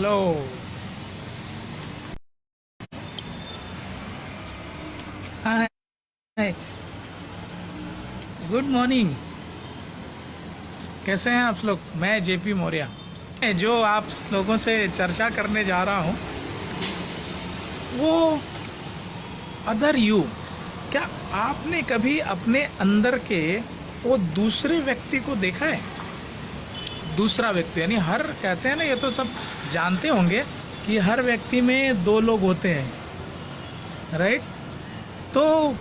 Hello. हाय। Good morning. कैसे हैं आप लोग? मैं जेपी मौर्य। जो आप लोगों से चर्चा करने जा रहा हूँ वो अदर यू। क्या आपने कभी अपने अंदर के वो दूसरे व्यक्ति को देखा है? दूसरा व्यक्ति यानी हर कहते हैं ना, ये तो सब जानते होंगे कि हर व्यक्ति में दो लोग होते हैं, राइट? तो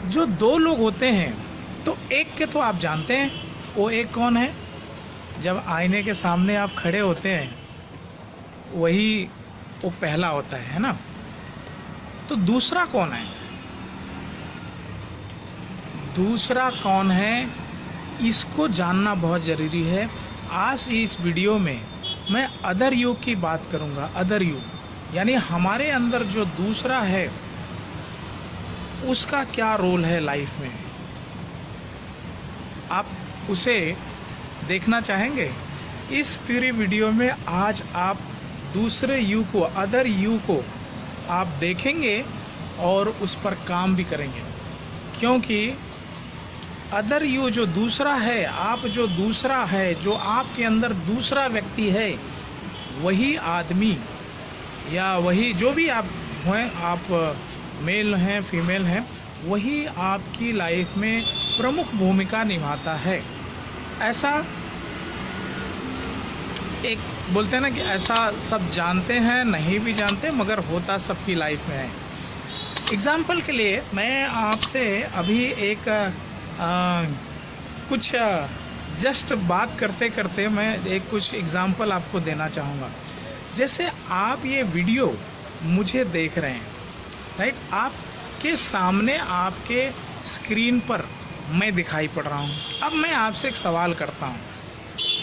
जो दो लोग होते हैं तो एक के तो आप जानते हैं, वो एक कौन है? जब आईने के सामने आप खड़े होते हैं वही वो पहला होता है ना? तो दूसरा कौन है? दूसरा कौन है इसको जानना बहुत जरूरी है। आज इस वीडियो में मैं अदर यू की बात करूंगा। अदर यू यानी हमारे अंदर जो दूसरा है उसका क्या रोल है लाइफ में, आप उसे देखना चाहेंगे? इस पूरी वीडियो में आज आप दूसरे यू को, अदर यू को आप देखेंगे और उस पर काम भी करेंगे, क्योंकि अदर यू जो दूसरा है, आप जो दूसरा है, जो आपके अंदर दूसरा व्यक्ति है, वही आदमी या वही जो भी आप हैं, आप मेल हैं फीमेल हैं, वही आपकी लाइफ में प्रमुख भूमिका निभाता है। ऐसा एक बोलते हैं ना कि ऐसा सब जानते हैं, नहीं भी जानते, मगर होता सबकी लाइफ में है। एग्जाम्पल के लिए मैं आपसे अभी एक कुछ जस्ट बात करते करते मैं एक कुछ एग्जाम्पल आपको देना चाहूँगा। जैसे आप ये वीडियो मुझे देख रहे हैं, राइट? आपके सामने आपके स्क्रीन पर मैं दिखाई पड़ रहा हूँ। अब मैं आपसे एक सवाल करता हूँ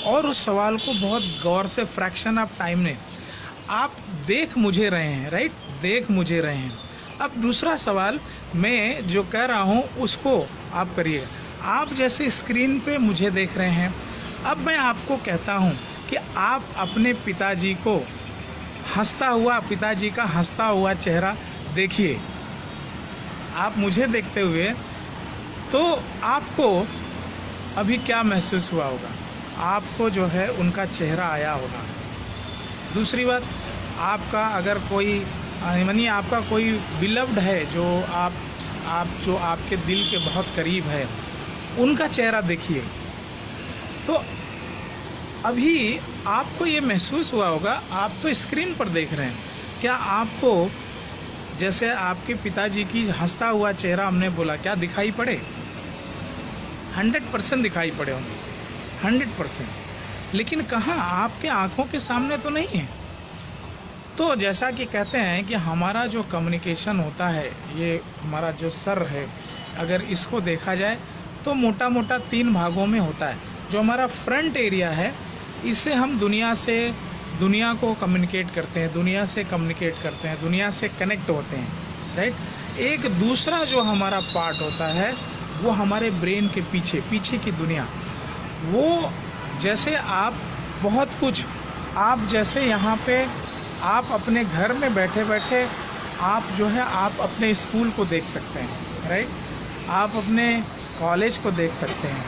और उस सवाल को बहुत गौर से, फ्रैक्शन ऑफ टाइम में आप देख मुझे रहे हैं, राइट? देख मुझे रहे हैं। अब दूसरा सवाल मैं जो कह रहा हूँ उसको आप करिए। आप जैसे स्क्रीन पे मुझे देख रहे हैं, अब मैं आपको कहता हूँ कि आप अपने पिताजी को हंसता हुआ, पिताजी का हंसता हुआ चेहरा देखिए। आप मुझे देखते हुए तो आपको अभी क्या महसूस हुआ होगा? आपको जो है उनका चेहरा आया होगा। दूसरी बात, आपका अगर कोई यानी आपका कोई बिलव्ड है जो आप जो आपके दिल के बहुत करीब है, उनका चेहरा देखिए। तो अभी आपको ये महसूस हुआ होगा, आप तो स्क्रीन पर देख रहे हैं, क्या आपको जैसे आपके पिताजी की हंसता हुआ चेहरा हमने बोला, क्या दिखाई पड़े? 100% दिखाई पड़े होंगे, 100%। लेकिन कहाँ, आपके आंखों के सामने तो नहीं है। तो जैसा कि कहते हैं कि हमारा जो कम्युनिकेशन होता है, ये हमारा जो सर है, अगर इसको देखा जाए तो मोटा मोटा 3 भागों में होता है। जो हमारा फ्रंट एरिया है, इससे हम दुनिया को कम्युनिकेट करते हैं, दुनिया से कम्युनिकेट करते हैं, दुनिया से कनेक्ट होते हैं, राइट? एक दूसरा जो हमारा पार्ट होता है वो हमारे ब्रेन के पीछे की दुनिया। वो जैसे आप बहुत कुछ, आप जैसे यहाँ पे आप अपने घर में बैठे बैठे आप जो है आप अपने स्कूल को देख सकते हैं, राइट? आप अपने कॉलेज को देख सकते हैं,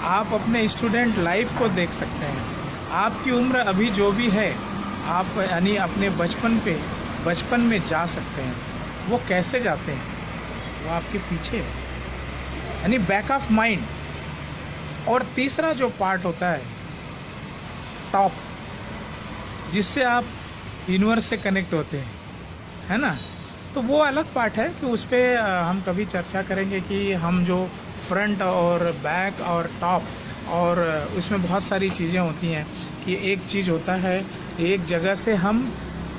आप अपने स्टूडेंट लाइफ को देख सकते हैं। आपकी उम्र अभी जो भी है, आप यानी अपने बचपन में जा सकते हैं। वो कैसे जाते हैं? वो आपके पीछे है, यानी बैक ऑफ माइंड। और तीसरा जो पार्ट होता है टॉप, जिससे आप यूनिवर्स से कनेक्ट होते हैं, है ना? तो वो अलग पार्ट है कि उस पर हम कभी चर्चा करेंगे कि हम जो फ्रंट और बैक और टॉप, और उसमें बहुत सारी चीज़ें होती हैं कि एक चीज़ होता है, एक जगह से हम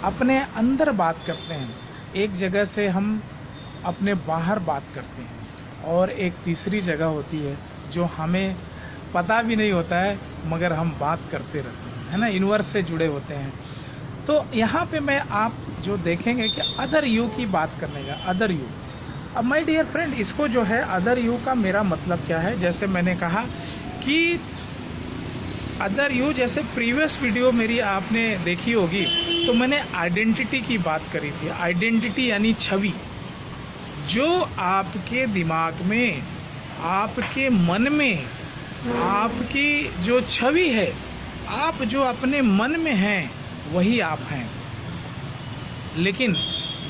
अपने अंदर बात करते हैं, एक जगह से हम अपने बाहर बात करते हैं, और एक तीसरी जगह होती है जो हमें पता भी नहीं होता है मगर हम बात करते रहते हैं, है ना? यूनिवर्स से जुड़े होते हैं। तो यहाँ पे मैं आप जो देखेंगे कि अदर यू की बात करने का, अदर यू। अब माय डियर फ्रेंड, इसको जो है अदर यू का मेरा मतलब क्या है? जैसे मैंने कहा कि अदर यू, जैसे प्रीवियस वीडियो मेरी आपने देखी होगी तो मैंने आइडेंटिटी की बात करी थी। आइडेंटिटी यानी छवि, जो आपके दिमाग में, आपके मन में, आपकी जो छवि है, आप जो अपने मन में हैं वही आप हैं। लेकिन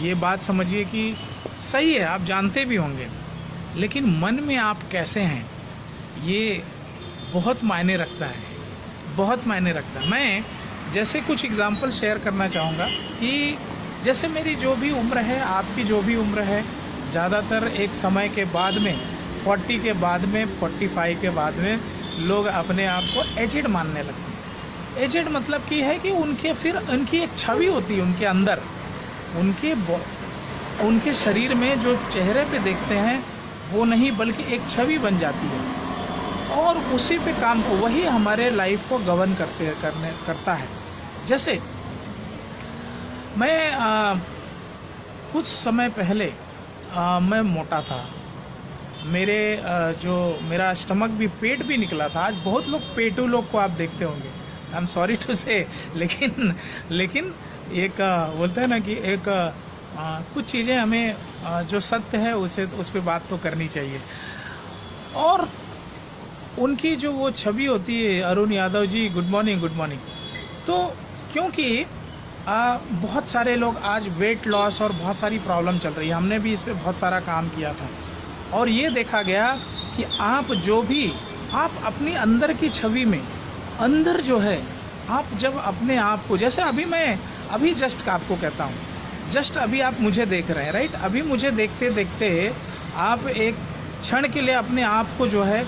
ये बात समझिए कि सही है, आप जानते भी होंगे, लेकिन मन में आप कैसे हैं ये बहुत मायने रखता है, बहुत मायने रखता है। मैं जैसे कुछ एग्जांपल शेयर करना चाहूँगा कि जैसे मेरी जो भी उम्र है, आपकी जो भी उम्र है, ज़्यादातर एक समय के बाद में 40 के बाद में, 45 के बाद में लोग अपने आप को एजेड मानने लगते हैं। एजेड मतलब कि है कि उनकी एक छवि होती है उनके अंदर, उनके शरीर में जो चेहरे पे देखते हैं वो नहीं, बल्कि एक छवि बन जाती है और उसी पे काम को, वही हमारे लाइफ को गवर्न करता है। जैसे मैं कुछ समय पहले मैं मोटा था, मेरा स्टमक भी, पेट भी निकला था। आज बहुत लोग पेटू लोग को आप देखते होंगे, आई एम सॉरी टू से, लेकिन एक बोलते हैं ना कि एक कुछ चीज़ें हमें जो सत्य है उस पे बात तो करनी चाहिए। और उनकी जो वो छवि होती है, अरुण यादव जी गुड मॉर्निंग। तो क्योंकि बहुत सारे लोग आज वेट लॉस और बहुत सारी प्रॉब्लम चल रही है, हमने भी इस पे बहुत सारा काम किया था और ये देखा गया कि आप अपनी अंदर की छवि में, अंदर जो है, आप जब अपने आप को, जैसे अभी जस्ट आपको कहता हूँ, जस्ट अभी आप मुझे देख रहे हैं, राइट? अभी मुझे देखते देखते आप एक क्षण के लिए अपने आप को जो है,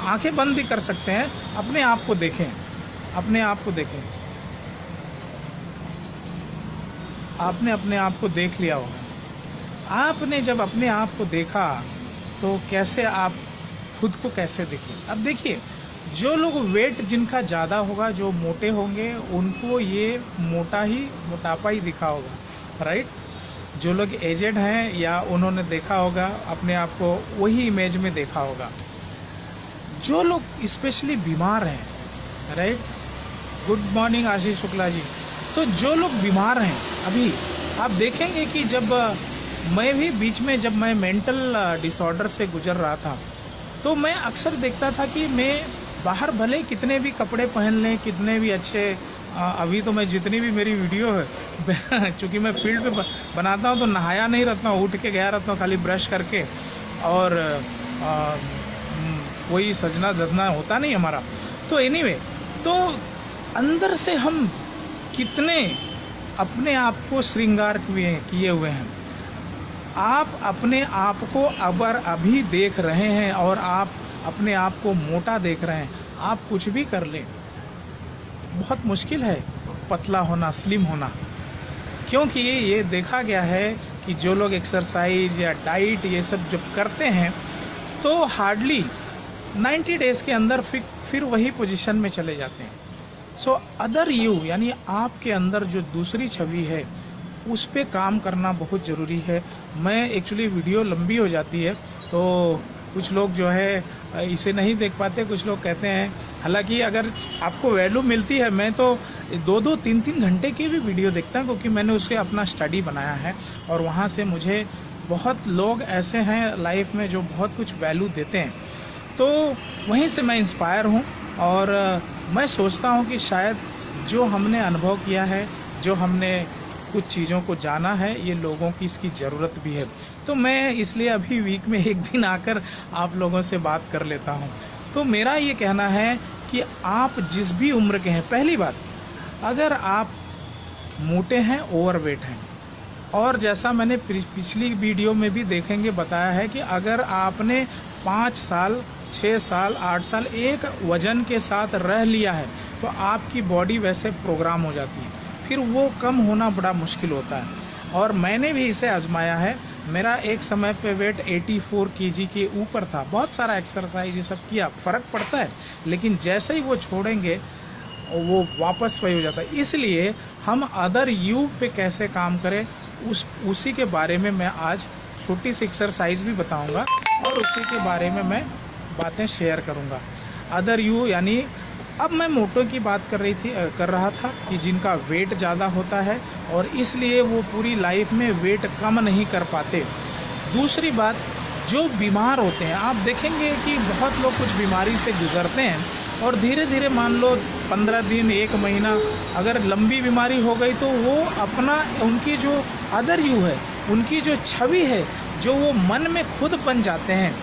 आंखें बंद भी कर सकते हैं, अपने आप को देखें, अपने आप को देखें। आपने अपने आप को देख लिया होगा। आपने जब अपने आप को देखा तो कैसे आप खुद को कैसे देखें? अब देखिए, जो लोग वेट जिनका ज़्यादा होगा, जो मोटे होंगे, उनको ये मोटापा ही दिखा होगा, राइट? जो लोग एजेड हैं या उन्होंने देखा होगा अपने आप को, वही इमेज में देखा होगा। जो लोग स्पेशली बीमार हैं, right? Good morning Ashish Shukla ji. तो जो लोग बीमार हैं, अभी आप देखेंगे कि जब मैं भी बीच में, जब मैं मेंटल डिसऑर्डर से गुजर रहा था, तो मैं अक्सर देखता था कि मैं बाहर भले कितने भी कपड़े पहन लें, कितने भी अच्छे, अभी तो मैं जितनी भी मेरी वीडियो है चूँकि मैं फील्ड पे बनाता हूँ तो नहाया नहीं रहता हूँ, उठ के गया रहता हूँ खाली ब्रश करके, और कोई सजना धजना होता नहीं हमारा। तो एनीवे, तो अंदर से हम कितने अपने आप को श्रृंगार किए हुए हैं। आप अपने आप को अभी देख रहे हैं और आप अपने आप को मोटा देख रहे हैं। आप कुछ भी कर लें, बहुत मुश्किल है पतला होना, स्लिम होना, क्योंकि ये देखा गया है कि जो लोग एक्सरसाइज या डाइट ये सब जब करते हैं तो हार्डली 90 डेज के अंदर फिर वही पोजीशन में चले जाते हैं। सो अदर यू, यानी आपके अंदर जो दूसरी छवि है, उस पे काम करना बहुत ज़रूरी है। मैं एक्चुअली वीडियो लंबी हो जाती है तो कुछ लोग जो है इसे नहीं देख पाते, कुछ लोग कहते हैं, हालांकि अगर आपको वैल्यू मिलती है, मैं तो 2-2, 3-3 घंटे की भी वीडियो देखता हूँ, क्योंकि मैंने उसे अपना स्टडी बनाया है और वहाँ से मुझे बहुत लोग ऐसे हैं लाइफ में जो बहुत कुछ वैल्यू देते हैं, तो वहीं से मैं इंस्पायर हूँ। और मैं सोचता हूँ कि शायद जो हमने अनुभव किया है, जो हमने कुछ चीज़ों को जाना है, ये लोगों की इसकी ज़रूरत भी है। तो मैं इसलिए अभी वीक में एक दिन आकर आप लोगों से बात कर लेता हूँ। तो मेरा ये कहना है कि आप जिस भी उम्र के हैं, पहली बात, अगर आप मोटे हैं, ओवरवेट हैं, और जैसा मैंने पिछली वीडियो में भी देखेंगे बताया है कि अगर आपने 5 साल, 6 साल, 8 साल एक वजन के साथ रह लिया है तो आपकी बॉडी वैसे प्रोग्राम हो जाती है, फिर वो कम होना बड़ा मुश्किल होता है। और मैंने भी इसे आजमाया है। मेरा एक समय पे वेट 84 kg के ऊपर था, बहुत सारा एक्सरसाइज ये सब किया, फ़र्क पड़ता है, लेकिन जैसे ही वो छोड़ेंगे वो वापस वही हो जाता है। इसलिए हम अदर यू पे कैसे काम करें, उसी के बारे में मैं आज छोटी सी एक्सरसाइज भी बताऊंगा और उसी के बारे में मैं बातें शेयर करूंगा। अदर यू यानी अब मैं मोटो की बात कर रहा था कि जिनका वेट ज़्यादा होता है और इसलिए वो पूरी लाइफ में वेट कम नहीं कर पाते। दूसरी बात, जो बीमार होते हैं, आप देखेंगे कि बहुत लोग कुछ बीमारी से गुजरते हैं और धीरे धीरे मान लो 15 दिन 1 महीना अगर लंबी बीमारी हो गई तो वो अपना उनकी जो अदर यू है, उनकी जो छवि है, जो वो मन में खुद बन जाते हैं,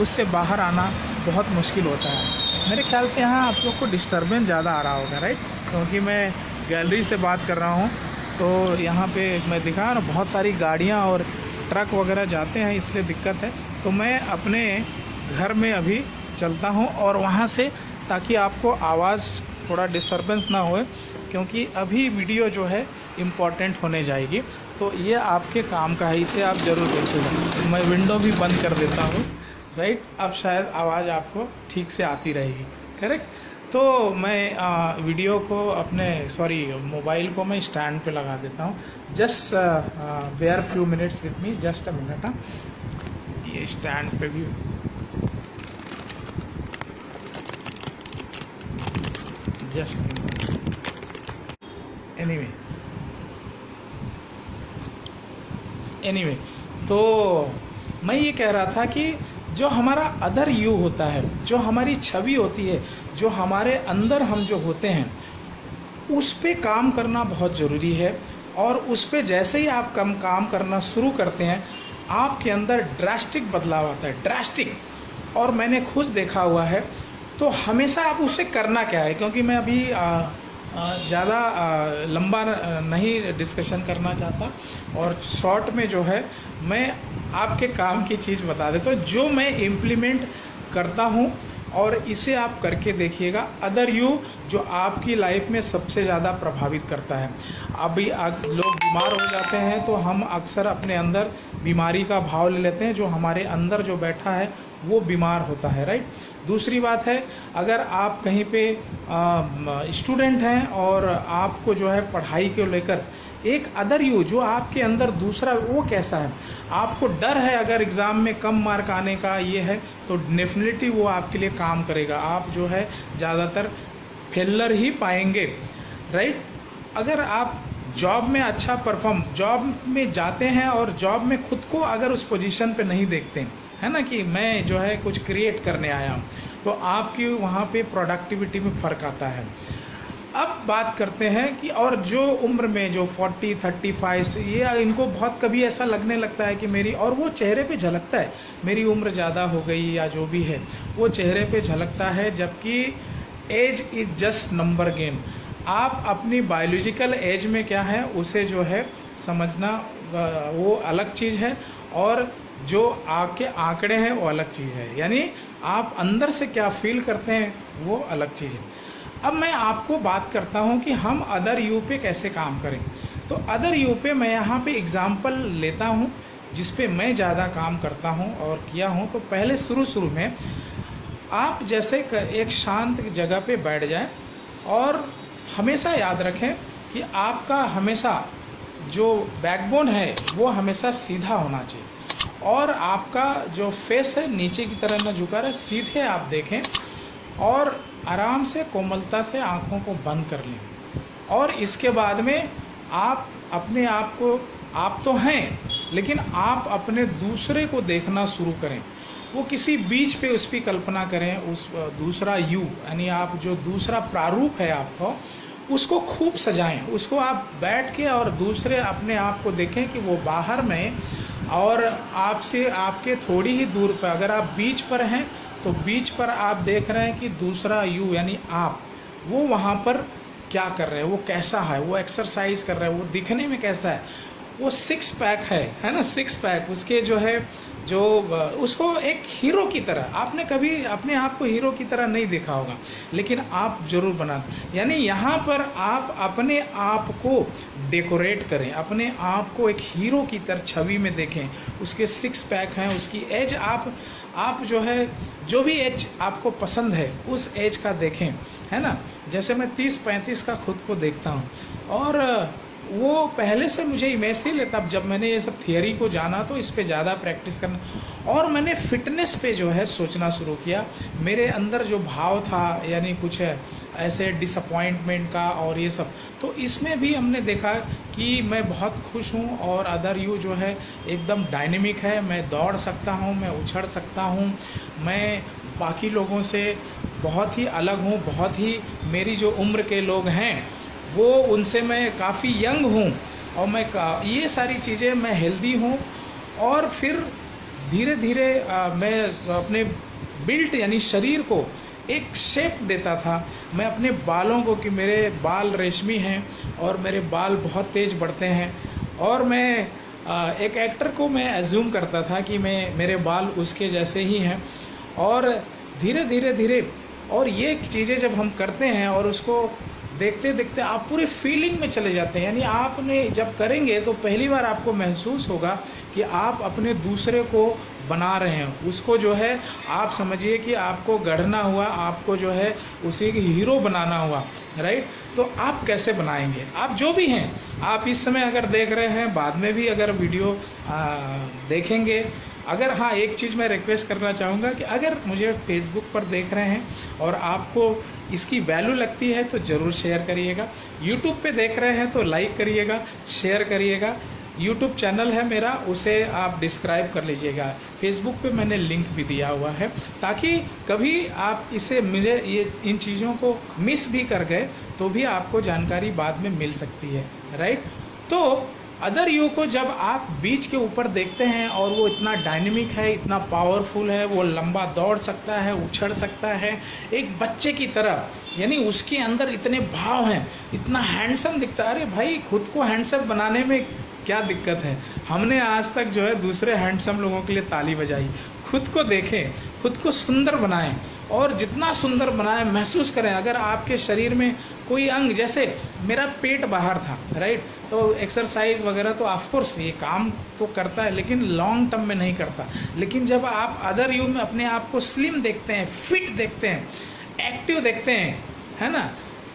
उससे बाहर आना बहुत मुश्किल होता है। मेरे ख्याल से यहाँ आप लोग को डिस्टर्बेंस ज़्यादा आ रहा होगा, राइट? क्योंकि मैं गैलरी से बात कर रहा हूँ तो यहाँ पे मैं दिखा ना बहुत सारी गाड़ियाँ और ट्रक वगैरह जाते हैं, इसलिए दिक्कत है। तो मैं अपने घर में अभी चलता हूँ और वहाँ से, ताकि आपको आवाज़ थोड़ा डिस्टर्बेंस ना होए, क्योंकि अभी वीडियो जो है इम्पॉर्टेंट होने जाएगी। तो ये आपके काम का है, इसे आप ज़रूर देखिएगा। मैं विंडो भी बंद कर देता हूँ, राइट? अब शायद आवाज़ आपको ठीक से आती रहेगी, करेक्ट? तो मैं वीडियो को मोबाइल को मैं स्टैंड पे लगा देता हूँ। Just bear few minutes with me, just a minute. ये स्टैंड पे भी जस्ट एनीवे तो मैं ये कह रहा था कि जो हमारा अदर यू होता है, जो हमारी छवि होती है, जो हमारे अंदर हम जो होते हैं, उस पे काम करना बहुत ज़रूरी है। और उस पे जैसे ही आप काम करना शुरू करते हैं, आपके अंदर ड्रास्टिक बदलाव आता है, ड्रास्टिक। और मैंने खुद देखा हुआ है। तो हमेशा आप उसे करना क्या है, क्योंकि मैं अभी ज़्यादा लंबा नहीं डिस्कशन करना चाहता और शॉर्ट में जो है मैं आपके काम की चीज़ बता देता हूँ, जो मैं इम्प्लीमेंट करता हूँ, और इसे आप करके देखिएगा। अदर यू जो आपकी लाइफ में सबसे ज़्यादा प्रभावित करता है। अभी लोग बीमार हो जाते हैं तो हम अक्सर अपने अंदर बीमारी का भाव ले लेते हैं, जो हमारे अंदर जो बैठा है वो बीमार होता है, राइट? दूसरी बात है, अगर आप कहीं पे स्टूडेंट हैं और आपको जो है पढ़ाई को लेकर एक अदर यू जो आपके अंदर दूसरा, वो कैसा है? आपको डर है अगर एग्ज़ाम में कम मार्क आने का, ये है तो डेफिनेटली वो आपके लिए काम करेगा। आप जो है ज़्यादातर फेलर ही पाएंगे, राइट? अगर आप जॉब में अच्छा जॉब में जाते हैं और जॉब में खुद को अगर उस पोजीशन पे नहीं देखते हैं, है ना, कि मैं जो है कुछ क्रिएट करने आया हूँ, तो आपकी वहाँ पे प्रोडक्टिविटी में फ़र्क आता है। अब बात करते हैं कि और जो उम्र में जो 40, 35 ये इनको बहुत कभी ऐसा लगने लगता है कि मेरी, और वो चेहरे पे झलकता है, मेरी उम्र ज़्यादा हो गई या जो भी है वो चेहरे पे झलकता है, जबकि age is just number game. आप अपनी बायोलॉजिकल एज में क्या है उसे जो है समझना वो अलग चीज़ है, और जो आपके आंकड़े हैं वो अलग चीज़ है। यानी आप अंदर से क्या फील करते हैं वो अलग चीज़ है। अब मैं आपको बात करता हूं कि हम अदर यू पे कैसे काम करें। तो अदर यू पे मैं यहाँ पे एग्जांपल लेता हूं जिस पे मैं ज़्यादा काम करता हूं और किया हूं। तो पहले शुरू में आप जैसे एक शांत जगह पे बैठ जाएं और हमेशा याद रखें कि आपका हमेशा जो बैकबोन है वो हमेशा सीधा होना चाहिए, और आपका जो फेस है नीचे की तरह न झुका रहे, सीधे आप देखें और आराम से कोमलता से आंखों को बंद कर लें। और इसके बाद में आप अपने आप को, आप तो हैं लेकिन आप अपने दूसरे को देखना शुरू करें। वो किसी बीच पे उसकी कल्पना करें, उस दूसरा यू, यानी आप जो दूसरा प्रारूप है आपको, उसको खूब सजाएं। उसको आप बैठ के और दूसरे अपने आप को देखें कि वो बाहर में और आपसे आपके थोड़ी ही दूर पर, अगर आप बीच पर हैं तो बीच पर आप देख रहे हैं कि दूसरा यू यानी आप, वो वहाँ पर क्या कर रहे हैं, वो कैसा है, वो एक्सरसाइज कर रहा है, वो दिखने में कैसा है, वो 6 पैक है ना, 6 पैक उसके जो है, जो उसको एक हीरो की तरह, आपने कभी अपने आप को हीरो की तरह नहीं देखा होगा लेकिन आप जरूर बना, यानी यहाँ पर आप अपने आप को डेकोरेट करें, अपने आप को एक हीरो की तरह छवि में देखें। उसके 6 पैक हैं, उसकी एज आप जो है, जो भी एज आपको पसंद है उस एज का देखें, है ना। जैसे मैं 30-35 का खुद को देखता हूँ और वो पहले से मुझे इमेज थी, लेकिन तब जब मैंने ये सब थियरी को जाना तो इस पे ज़्यादा प्रैक्टिस करना, और मैंने फिटनेस पे जो है सोचना शुरू किया। मेरे अंदर जो भाव था, यानी कुछ ऐसे डिसअपॉइंटमेंट का और ये सब, तो इसमें भी हमने देखा कि मैं बहुत खुश हूँ और अदर यू जो है एकदम डायनेमिक है। मैं दौड़ सकता हूँ, मैं उछल सकता हूँ, मैं बाकी लोगों से बहुत ही अलग हूँ। बहुत ही मेरी जो उम्र के लोग हैं वो उनसे मैं काफ़ी यंग हूँ, और मैं ये सारी चीज़ें, मैं हेल्दी हूँ। और फिर धीरे धीरे मैं अपने बिल्ट यानी शरीर को एक शेप देता था। मैं अपने बालों को, कि मेरे बाल रेशमी हैं और मेरे बाल बहुत तेज़ बढ़ते हैं, और मैं एक एक्टर को मैं एज्यूम करता था कि मेरे बाल उसके जैसे ही हैं। और धीरे धीरे धीरे, और ये चीज़ें जब हम करते हैं और उसको देखते देखते आप पूरी फीलिंग में चले जाते हैं। यानी आपने जब करेंगे तो पहली बार आपको महसूस होगा कि आप अपने दूसरे को बना रहे हैं। उसको जो है आप समझिए कि आपको गढ़ना हुआ, आपको जो है उसी की हीरो बनाना हुआ, राइट। तो आप कैसे बनाएंगे? आप जो भी हैं, आप इस समय अगर देख रहे हैं, बाद में भी अगर वीडियो देखेंगे। अगर हाँ, एक चीज़ मैं रिक्वेस्ट करना चाहूँगा कि अगर मुझे फेसबुक पर देख रहे हैं और आपको इसकी वैल्यू लगती है तो ज़रूर शेयर करिएगा। यूट्यूब पे देख रहे हैं तो लाइक करिएगा, शेयर करिएगा। यूट्यूब चैनल है मेरा, उसे आप डिस्क्राइब कर लीजिएगा। फेसबुक पे मैंने लिंक भी दिया हुआ है, ताकि कभी आप इसे मुझे ये इन चीज़ों को मिस भी कर गए तो भी आपको जानकारी बाद में मिल सकती है, राइट। तो अदर यू को जब आप बीच के ऊपर देखते हैं और वो इतना डायनेमिक है, इतना पावरफुल है, वो लंबा दौड़ सकता है, उछल सकता है एक बच्चे की तरह, यानी उसके अंदर इतने भाव हैं, इतना हैंडसम दिखता है। अरे भाई, खुद को हैंडसम बनाने में क्या दिक्कत है? हमने आज तक जो है दूसरे हैंडसम लोगों के लिए ताली बजाई। खुद को देखें, खुद को सुंदर बनाएं, और जितना सुंदर बनाएं महसूस करें। अगर आपके शरीर में कोई अंग, जैसे मेरा पेट बाहर था, राइट, तो एक्सरसाइज वगैरह तो ऑफकोर्स ये काम तो करता है, लेकिन लॉन्ग टर्म में नहीं करता। लेकिन जब आप अदर यू में अपने आप को स्लिम देखते हैं, फिट देखते हैं, एक्टिव देखते हैं, है ना,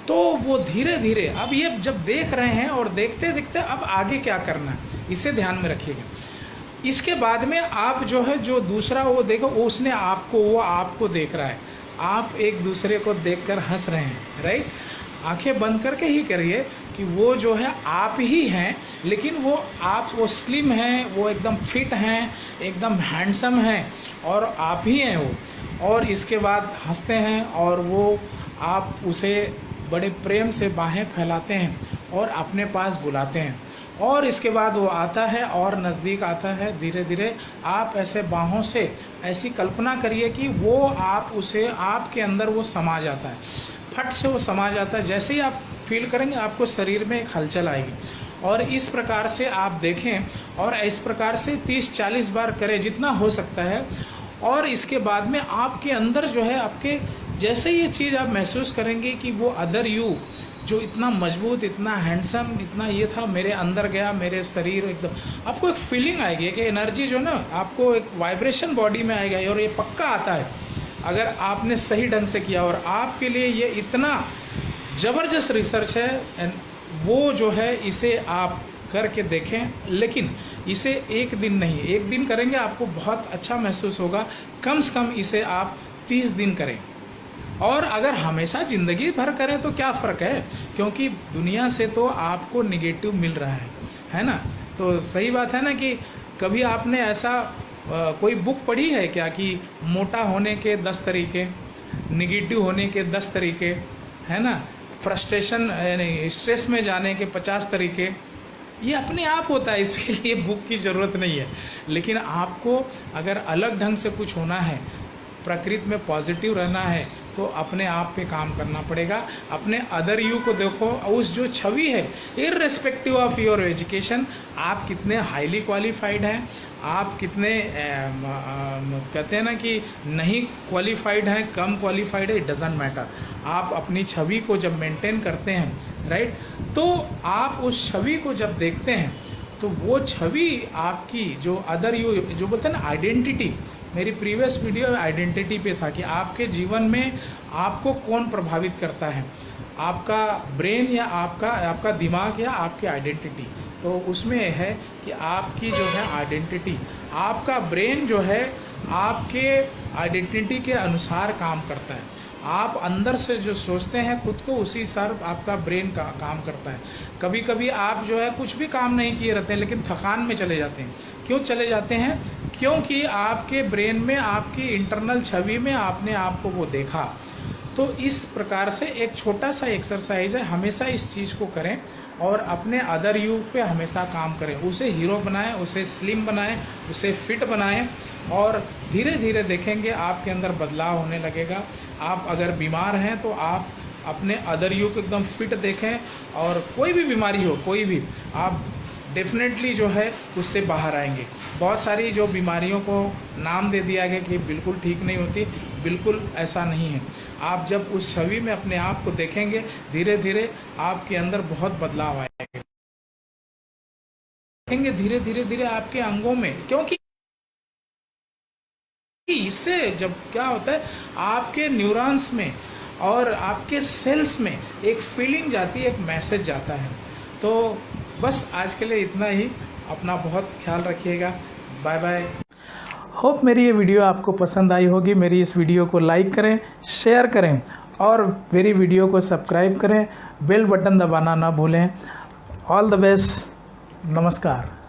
तो वो धीरे धीरे, अब ये जब देख रहे हैं और देखते देखते अब आगे क्या करना है, इसे ध्यान में रखिएगा। इसके बाद में आप जो है, जो दूसरा वो देखो, उसने आपको, वो आपको देख रहा है, आप एक दूसरे को देखकर हंस रहे हैं, राइट। आंखें बंद करके ही करिए कि वो जो है आप ही हैं, लेकिन वो स्लिम हैं, वो एकदम फिट हैं, एकदम हैंडसम हैं, और आप ही हैं वो। और इसके बाद हंसते हैं और वो आप उसे बड़े प्रेम से बाहें फैलाते हैं और अपने पास बुलाते हैं, और इसके बाद वो आता है और नज़दीक आता है। धीरे धीरे आप ऐसे बाहों से ऐसी कल्पना करिए कि वो आप उसे, आपके अंदर वो समा जाता है, फट से वो समा जाता है। जैसे ही आप फील करेंगे आपको शरीर में एक हलचल आएगी। और इस प्रकार से आप देखें, और इस प्रकार से 30-40 बार करें, जितना हो सकता है। और इसके बाद में आपके अंदर जो है, आपके जैसे ये चीज़ आप महसूस करेंगे कि वो अदर यू जो इतना मजबूत, इतना हैंडसम, इतना ये था, मेरे अंदर गया, मेरे शरीर एकदम, आपको एक फीलिंग आएगी कि एनर्जी जो ना, आपको एक वाइब्रेशन बॉडी में आएगा। और ये पक्का आता है अगर आपने सही ढंग से किया। और आपके लिए ये इतना ज़बरदस्त रिसर्च है, वो जो है इसे आप करके देखें। लेकिन इसे एक दिन नहीं, एक दिन करेंगे आपको बहुत अच्छा महसूस होगा। कम से कम इसे आप 30 दिन करें। और अगर हमेशा ज़िंदगी भर करें तो क्या फ़र्क है, क्योंकि दुनिया से तो आपको निगेटिव मिल रहा है ना। तो सही बात है ना कि कभी आपने ऐसा कोई बुक पढ़ी है क्या कि मोटा होने के 10 तरीके, निगेटिव होने के 10 तरीके, है ना, फ्रस्ट्रेशन यानी स्ट्रेस में जाने के 50 तरीके? ये अपने आप होता है, इसके लिए बुक की ज़रूरत नहीं है। लेकिन आपको अगर अलग ढंग से कुछ होना है, प्रकृति में पॉजिटिव रहना है, तो अपने आप पे काम करना पड़ेगा। अपने अदर यू को देखो, उस जो छवि है, इररिस्पेक्टिव ऑफ योर एजुकेशन, आप कितने हाईली क्वालिफाइड हैं, आप कितने कहते हैं ना कि नहीं क्वालिफाइड हैं, कम क्वालिफाइड है, इट डजंट मैटर। आप अपनी छवि को जब मेंटेन करते हैं, राइट, तो आप उस छवि को जब देखते हैं तो वो छवि आपकी, जो अदर यू जो बोलते हैं ना आइडेंटिटी, मेरी प्रीवियस वीडियो आइडेंटिटी पे था कि आपके जीवन में आपको कौन प्रभावित करता है, आपका ब्रेन या आपका दिमाग या आपकी आइडेंटिटी। तो उसमें है कि आपकी जो है आइडेंटिटी, आपका ब्रेन जो है आपके आइडेंटिटी के अनुसार काम करता है। आप अंदर से जो सोचते हैं खुद को, उसी हिसाब आपका ब्रेन का काम करता है। कभी कभी आप जो है कुछ भी काम नहीं किए रहते हैं लेकिन थकान में चले जाते हैं। क्यों चले जाते हैं? क्योंकि आपके ब्रेन में, आपकी इंटरनल छवि में आपने आपको वो देखा। तो इस प्रकार से एक छोटा सा एक्सरसाइज है, हमेशा इस चीज़ को करें और अपने अदर यू पे हमेशा काम करें। उसे हीरो बनाएं, उसे स्लिम बनाएं, उसे फिट बनाएं और धीरे धीरे देखेंगे आपके अंदर बदलाव होने लगेगा। आप अगर बीमार हैं तो आप अपने अदर यू को एकदम फिट देखें, और कोई भी बीमारी हो, कोई भी, आप डेफिनेटली जो है उससे बाहर आएंगे। बहुत सारी जो बीमारियों को नाम दे दिया गया कि बिल्कुल ठीक नहीं होती, बिल्कुल ऐसा नहीं है। आप जब उस छवि में अपने आप को देखेंगे, धीरे धीरे आपके अंदर बहुत बदलाव आएंगे। देखेंगे धीरे धीरे धीरे आपके अंगों में, क्योंकि इससे जब क्या होता है, आपके न्यूरॉन्स में और आपके सेल्स में एक फीलिंग जाती है, एक मैसेज जाता है। तो बस आज के लिए इतना ही। अपना बहुत ख्याल रखिएगा। Bye bye. होप मेरी ये वीडियो आपको पसंद आई होगी। मेरी इस वीडियो को लाइक करें, शेयर करें और मेरी वीडियो को सब्सक्राइब करें। बेल बटन दबाना ना भूलें। All the best. नमस्कार।